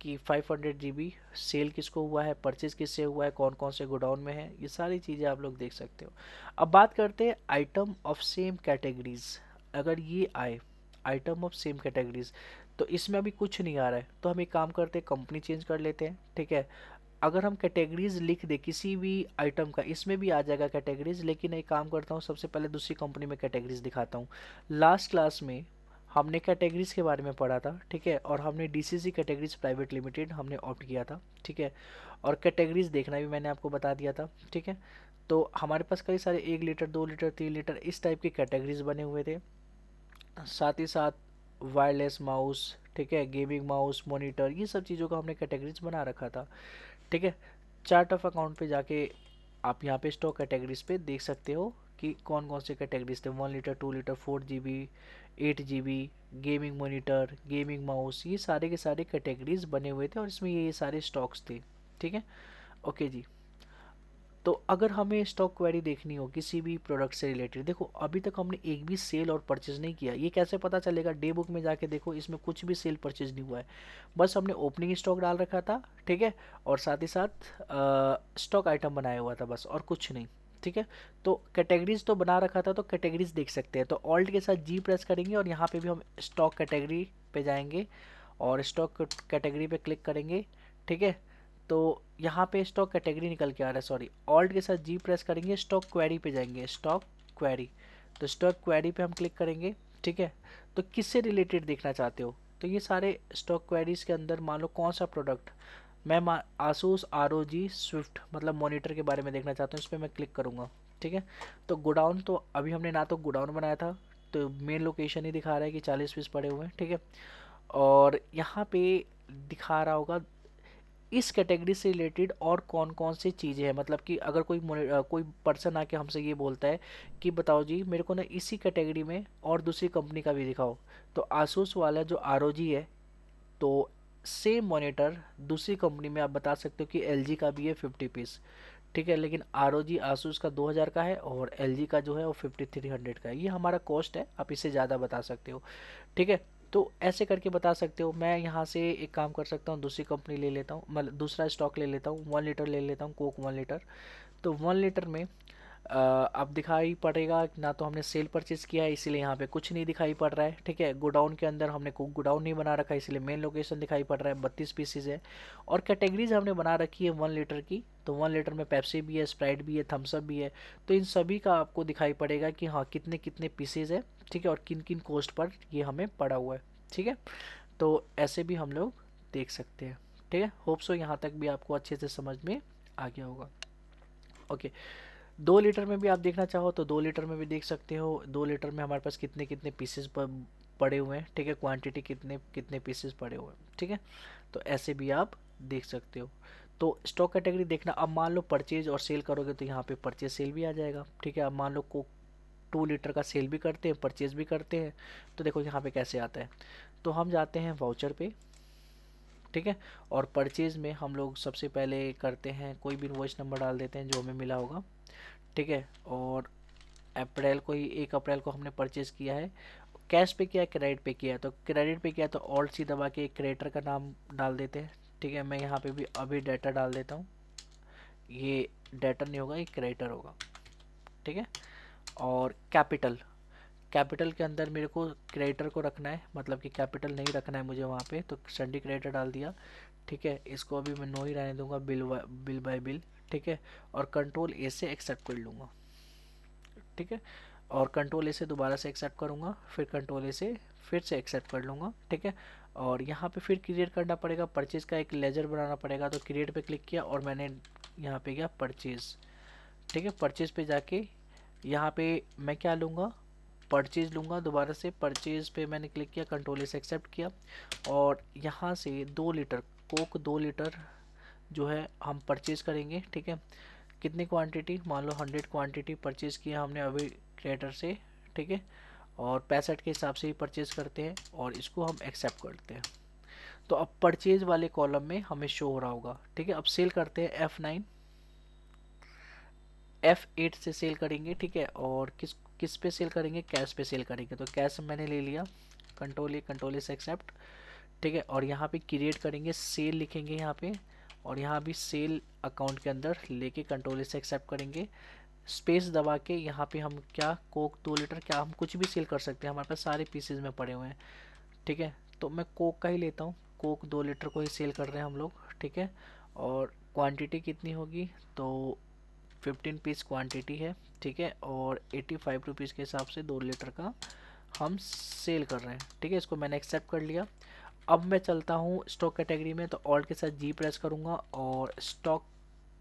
कि 500 GB सेल किसको हुआ है, परचेज किससे हुआ है, कौन कौन से गोडाउन में है, ये सारी चीज़ें आप लोग देख सकते हो। अब बात करते हैं आइटम ऑफ सेम कैटेगरीज। अगर ये आए आइटम ऑफ सेम कैटेगरीज, तो इसमें अभी कुछ नहीं आ रहा है, तो हम एक काम करते हैं, कंपनी चेंज कर लेते हैं। ठीक है। अगर हम कैटेगरीज लिख दे किसी भी आइटम का, इसमें भी आ जाएगा कैटेगरीज, लेकिन एक काम करता हूँ, सबसे पहले दूसरी कंपनी में कैटेगरीज दिखाता हूँ। लास्ट क्लास में हमने कैटेगरीज के बारे में पढ़ा था। ठीक है। और हमने डीसीसी कैटेगरीज प्राइवेट लिमिटेड हमने ऑप्ट किया था। ठीक है। और कैटेगरीज देखना भी मैंने आपको बता दिया था। ठीक है। तो हमारे पास कई सारे 1 लीटर 2 लीटर 3 लीटर इस टाइप के कैटेगरीज बने हुए थे। साथ ही साथ वायरलेस माउस, ठीक है, गेमिंग माउस, मॉनिटर, ये सब चीज़ों का हमने कैटेगरीज बना रखा था। ठीक है। चार्ट ऑफ अकाउंट पे जाके आप यहाँ पे स्टॉक कैटेगरीज पे देख सकते हो कि कौन कौन से कैटेगरीज थे, 1 litre 2 litre 4 GB 8 GB, gaming monitor, gaming mouse, ये सारे के सारे कैटेगरीज बने हुए थे और इसमें ये सारे स्टॉक्स थे। ठीक है। ओके जी। तो अगर हमें स्टॉक क्वेरी देखनी हो किसी भी प्रोडक्ट से रिलेटेड, देखो अभी तक हमने एक भी सेल और परचेज नहीं किया, ये कैसे पता चलेगा, डे बुक में जाके देखो, इसमें कुछ भी सेल परचेज नहीं हुआ है, बस हमने ओपनिंग स्टॉक डाल रखा था। ठीक है। और साथ ही साथ स्टॉक आइटम बनाया हुआ था, बस और कुछ नहीं। ठीक है। तो कैटेगरीज तो बना रखा था, तो कैटेगरीज देख सकते हैं, तो ऑल्ट के साथ जी प्रेस करेंगे और यहाँ पे भी हम स्टॉक कैटेगरी पे जाएंगे और स्टॉक कैटेगरी पे क्लिक करेंगे। ठीक है। तो यहाँ पे स्टॉक कैटेगरी निकल के आ रहा है, सॉरी, ऑल्ट के साथ जी प्रेस करेंगे, स्टॉक क्वेरी पे जाएंगे, स्टॉक क्वेरी, तो स्टॉक क्वेरी पे हम क्लिक करेंगे। ठीक है। तो किससे रिलेटेड देखना चाहते हो, तो ये सारे स्टॉक क्वेरीज के अंदर मान लो कौन सा प्रोडक्ट, मैं आसूस ROG स्विफ्ट मतलब मॉनिटर के बारे में देखना चाहता हूँ, इस पर मैं क्लिक करूँगा। ठीक है। तो गोडाउन तो अभी हमने ना तो गोडाउन बनाया था, तो मेन लोकेशन ही दिखा रहा है कि 40 पीस पड़े हुए हैं। ठीक है। और यहाँ पे दिखा रहा होगा इस कैटेगरी से रिलेटेड और कौन कौन सी चीज़ें हैं, मतलब कि अगर कोई पर्सन आके हमसे ये बोलता है कि बताओ जी मेरे को ना इसी कैटेगरी में और दूसरी कंपनी का भी दिखाओ, तो आसूस वाला जो ROG है, तो सेम मॉनिटर दूसरी कंपनी में आप बता सकते हो कि LG का भी है 50 पीस। ठीक है। लेकिन ROG आसूस का 2000 का है और LG का जो है वो 5300 का है, ये हमारा कॉस्ट है, आप इससे ज़्यादा बता सकते हो। ठीक है। तो ऐसे करके बता सकते हो। मैं यहाँ से एक काम कर सकता हूँ, दूसरी कंपनी ले लेता हूँ, मतलब दूसरा स्टॉक ले लेता हूँ, 1 लीटर ले लेता हूँ, कोक 1 लीटर। तो 1 लीटर में अब दिखाई पड़ेगा ना, तो हमने सेल परचेज किया है इसीलिए यहाँ पे कुछ नहीं दिखाई पड़ रहा है। ठीक है, गोडाउन के अंदर हमने गोडाउन नहीं बना रखा है इसलिए मेन लोकेशन दिखाई पड़ रहा है, 32 पीसीज है। और कैटेगरीज हमने बना रखी है 1 लीटर की, तो 1 लीटर में पेप्सी भी है, स्प्राइट भी है, थम्सअप भी है। तो इन सभी का आपको दिखाई पड़ेगा कि हाँ कितने कितने पीसेज है, ठीक है, और किन किन कॉस्ट पर ये हमें पड़ा हुआ है। ठीक है, तो ऐसे भी हम लोग देख सकते हैं। ठीक है, होप सो यहाँ तक भी आपको अच्छे से समझ में आ गया होगा। ओके, 2 लीटर में भी आप देखना चाहो तो 2 लीटर में भी देख सकते हो। 2 लीटर में हमारे पास कितने कितने पीसेस पड़े हुए हैं, ठीक है, क्वांटिटी कितने कितने पीसेस पड़े हुए हैं। ठीक है, तो ऐसे भी आप देख सकते हो। तो स्टॉक कैटेगरी देखना, अब मान लो परचेज और सेल करोगे तो यहाँ पे परचेज सेल भी आ जाएगा। ठीक है, अब मान लो को 2 लीटर का सेल भी करते हैं, परचेज भी करते हैं, तो देखो यहाँ पे कैसे आता है। तो हम जाते हैं वाउचर पे, ठीक है, और परचेज में हम लोग सबसे पहले करते हैं, कोई भी इनवॉइस नंबर डाल देते हैं जो हमें मिला होगा। ठीक है, और अप्रैल को ही 1 अप्रैल को हमने परचेज किया है। कैश पे किया है, क्रेडिट पे किया है, तो क्रेडिट पे किया है तो ऑल्ट सी दबा के क्रेडिटर का नाम डाल देते हैं। ठीक है, मैं यहाँ पे भी अभी डेटा डाल देता हूँ, ये डेटर नहीं होगा, ये क्रेडिटर होगा। ठीक है, और कैपिटल, कैपिटल के अंदर मेरे को क्रेडिटर को रखना है, मतलब कि कैपिटल नहीं रखना है मुझे वहाँ पे, तो संडी क्रेडिटर डाल दिया। ठीक है, इसको अभी मैं नो ही रहने दूंगा, बिल बाय बिल। ठीक है, और कंट्रोल ए से एक्सेप्ट कर लूँगा। ठीक है, और कंट्रोल ए से दोबारा से एक्सेप्ट करूँगा, फिर कंट्रोल ए से फिर से एक्सेप्ट कर लूँगा। ठीक है, और यहाँ पे फिर क्रिएट करना पड़ेगा, परचेज का एक लेजर बनाना पड़ेगा, तो क्रिएट पे क्लिक किया और मैंने यहाँ पे गया परचेज। ठीक है, परचेज पे जाके यहाँ पे मैं क्या लूँगा, परचेज लूँगा। दोबारा से परचेज पे मैंने क्लिक किया, कंट्रोल से एक्सेप्ट किया, और यहाँ से 2 लीटर कोक 2 लीटर जो है हम परचेज करेंगे। ठीक है, कितनी क्वांटिटी, मान लो 100 क्वांटिटी परचेज किया हमने अभी क्रिएटर से। ठीक है, और 65 के हिसाब से ही परचेज करते हैं और इसको हम एक्सेप्ट करते हैं। तो अब परचेज वाले कॉलम में हमें शो हो रहा होगा। ठीक है, अब सेल करते हैं F9, F8 से सेल करेंगे। ठीक है, और किस किस पे सेल करेंगे, कैश पे सेल करेंगे, तो कैश मैंने ले लिया, कंट्रोल ए से एक्सेप्ट। ठीक है, और यहाँ पे क्रिएट करेंगे, सेल लिखेंगे यहाँ पे, और यहाँ भी सेल अकाउंट के अंदर लेके कंट्रोल से एक्सेप्ट करेंगे, स्पेस दबा के यहाँ पे हम क्या कोक 2 लीटर, क्या हम कुछ भी सेल कर सकते हैं, हमारे पास सारे पीसेज में पड़े हुए हैं। ठीक है, तो मैं कोक का ही लेता हूँ, कोक 2 लीटर को ही सेल कर रहे हैं हम लोग। ठीक है, और क्वांटिटी कितनी होगी, तो 15 पीस क्वांटिटी है। ठीक है, और 85 रुपीज़ के हिसाब से 2 लीटर का हम सेल कर रहे हैं। ठीक है, इसको मैंने एक्सेप्ट कर लिया। अब मैं चलता हूँ स्टॉक कैटेगरी में, तो ऑल्ट के साथ जी प्रेस करूँगा और स्टॉक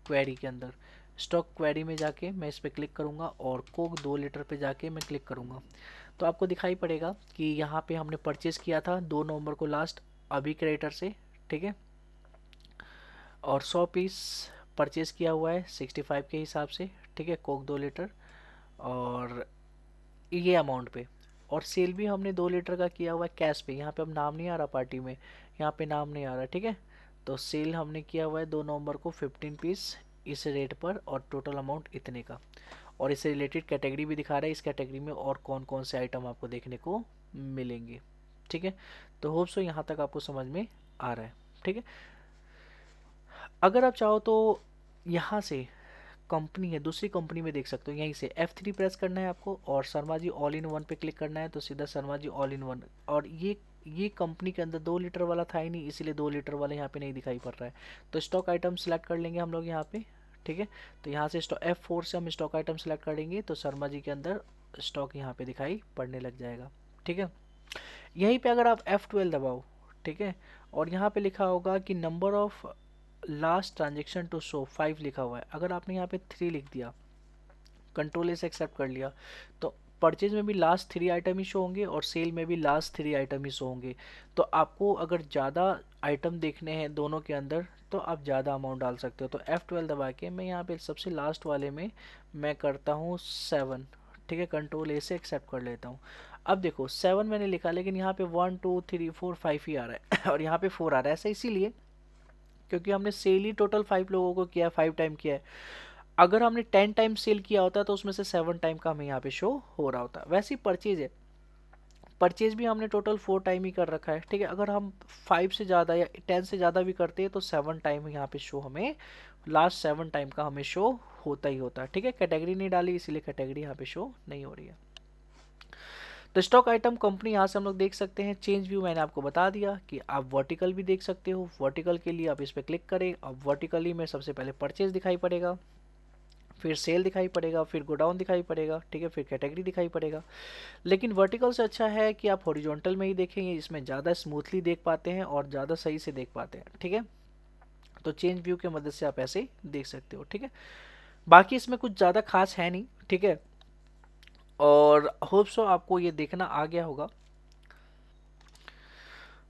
क्वेरी के अंदर, स्टॉक क्वेरी में जाके मैं इस पर क्लिक करूँगा और कोक 2 लीटर पे जाके मैं क्लिक करूँगा। तो आपको दिखाई पड़ेगा कि यहाँ पे हमने परचेज़ किया था 2 नवंबर को लास्ट, अभी क्रेडिटर से। ठीक है, और 100 पीस परचेज़ किया हुआ है 65 के हिसाब से। ठीक है, कोक 2 लीटर, और ये अमाउंट पे, और सेल भी हमने 2 लीटर का किया हुआ है कैश पे। यहाँ पे अब नाम नहीं आ रहा पार्टी में, यहाँ पे नाम नहीं आ रहा। ठीक है, तो सेल हमने किया हुआ है 2 नवंबर को 15 पीस इस रेट पर, और टोटल अमाउंट इतने का, और इससे रिलेटेड कैटेगरी भी दिखा रहा है, इस कैटेगरी में और कौन कौन से आइटम आपको देखने को मिलेंगे। ठीक है, तो होप सो यहाँ तक आपको समझ में आ रहा है। ठीक है, अगर आप चाहो तो यहाँ से कंपनी है, दूसरी कंपनी में देख सकते हो, यहीं से F3 प्रेस करना है आपको और Sharma ji all in one पे क्लिक करना है, तो सीधा Sharma ji all in one. और ये कंपनी के अंदर 2 लीटर वाला था ही नहीं, इसीलिए 2 लीटर वाला यहाँ पे नहीं दिखाई पड़ रहा है। तो स्टॉक आइटम सेलेक्ट कर लेंगे हम लोग यहाँ पे। ठीक है, तो यहाँ से F4 से हम स्टॉक आइटम सेलेक्ट करेंगे, तो शर्मा जी के अंदर स्टॉक यहाँ पे दिखाई पड़ने लग जाएगा। ठीक है, यहीं पे अगर आप F12 दबाओ, ठीक है, और यहाँ पे लिखा होगा कि number of last transaction to show 5 लिखा हुआ है, अगर आपने यहाँ पे 3 लिख दिया, कंट्रोल से एक्सेप्ट कर लिया, तो परचेज में भी लास्ट 3 आइटम ही शो होंगे और सेल में भी लास्ट 3 आइटम ही शो होंगे। तो आपको अगर ज़्यादा आइटम देखने हैं दोनों के अंदर, तो आप ज़्यादा अमाउंट डाल सकते हो। तो F12 दबा के मैं यहाँ पे सबसे लास्ट वाले में मैं करता हूँ 7। ठीक है, कंट्रोल ए से एक्सेप्ट कर लेता हूँ। अब देखो 7 मैंने लिखा, लेकिन यहाँ पे 1 2 3 4 5 ही आ रहा है और यहाँ पे 4 आ रहा है, ऐसा इसीलिए क्योंकि हमने सेल ही टोटल 5 लोगों को किया है, 5 टाइम किया है। अगर हमने 10 टाइम सेल किया होता तो उसमें से 7 टाइम का हमें यहाँ पे शो हो रहा होता। वैसे ही परचेज है, परचेज भी हमने टोटल 4 टाइम ही कर रखा है। ठीक है, अगर हम 5 से ज़्यादा या 10 से ज़्यादा भी करते हैं तो 7 टाइम यहाँ पे शो हमें, लास्ट 7 टाइम का हमें शो होता ही होता है, ठीक है। कैटेगरी नहीं डाली इसीलिए कैटेगरी यहाँ पे शो नहीं हो रही है। तो स्टॉक आइटम कंपनी यहाँ से हम लोग देख सकते हैं। चेंज व्यू मैंने आपको बता दिया कि आप वर्टिकल भी देख सकते हो। वर्टिकल के लिए आप इस पर क्लिक करें। अब वर्टिकली में सबसे पहले परचेज दिखाई पड़ेगा, फिर सेल दिखाई पड़ेगा, फिर गोडाउन दिखाई पड़ेगा, ठीक है, फिर कैटेगरी दिखाई पड़ेगा। लेकिन वर्टिकल से अच्छा है कि आप हॉरिजॉन्टल में ही देखेंगे, इसमें ज़्यादा स्मूथली देख पाते हैं और ज़्यादा सही से देख पाते हैं, ठीक है। तो चेंज व्यू की मदद से आप ऐसे देख सकते हो, ठीक है। बाकी इसमें कुछ ज़्यादा खास है नहीं, ठीक है। और होप सो आपको ये देखना आ गया होगा।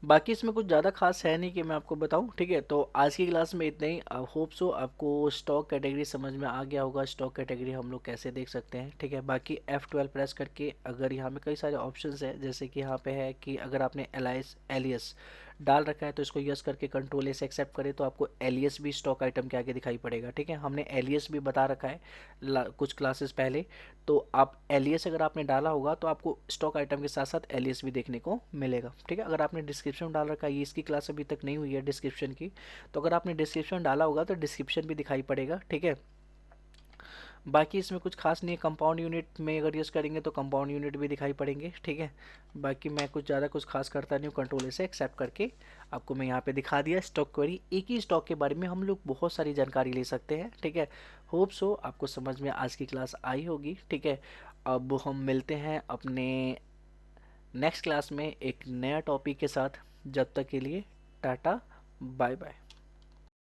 बाकी इसमें कुछ ज़्यादा खास है नहीं कि मैं आपको बताऊं, ठीक है। तो आज की क्लास में इतना ही। होप सो आपको स्टॉक कैटेगरी समझ में आ गया होगा, स्टॉक कैटेगरी हम लोग कैसे देख सकते हैं, ठीक है। बाकी F12 प्रेस करके अगर यहाँ में कई सारे ऑप्शंस हैं, जैसे कि यहाँ पे है कि अगर आपने एलियस डाल रखा है तो इसको यस करके कंट्रोल से एक्सेप्ट करें तो आपको एलियस भी स्टॉक आइटम के आगे दिखाई पड़ेगा, ठीक है। हमने एलियस भी बता रखा है कुछ क्लासेस पहले। तो आप एलियस अगर आपने डाला होगा तो आपको स्टॉक आइटम के साथ साथ एलियस भी देखने को मिलेगा, ठीक है। अगर आपने डिस्क्रिप्शन डाल रखा है, ये इसकी क्लास अभी तक नहीं हुई है डिस्क्रिप्शन की, तो अगर आपने डिस्क्रिप्शन डाला होगा तो डिस्क्रिप्शन भी दिखाई पड़ेगा, ठीक है। बाकी इसमें कुछ खास नहीं है। कंपाउंड यूनिट में अगर यूज़ करेंगे तो कंपाउंड यूनिट भी दिखाई पड़ेंगे, ठीक है। बाकी मैं कुछ ज़्यादा कुछ खास करता नहीं हूँ, कंट्रोल से एक्सेप्ट करके आपको मैं यहाँ पे दिखा दिया स्टॉक क्वेरी। एक ही स्टॉक के बारे में हम लोग बहुत सारी जानकारी ले सकते हैं, ठीक है। होप सो आपको समझ में आज की क्लास आई होगी, ठीक है। अब हम मिलते हैं अपने नेक्स्ट क्लास में एक नया टॉपिक के साथ। जब तक के लिए टाटा बाय बाय।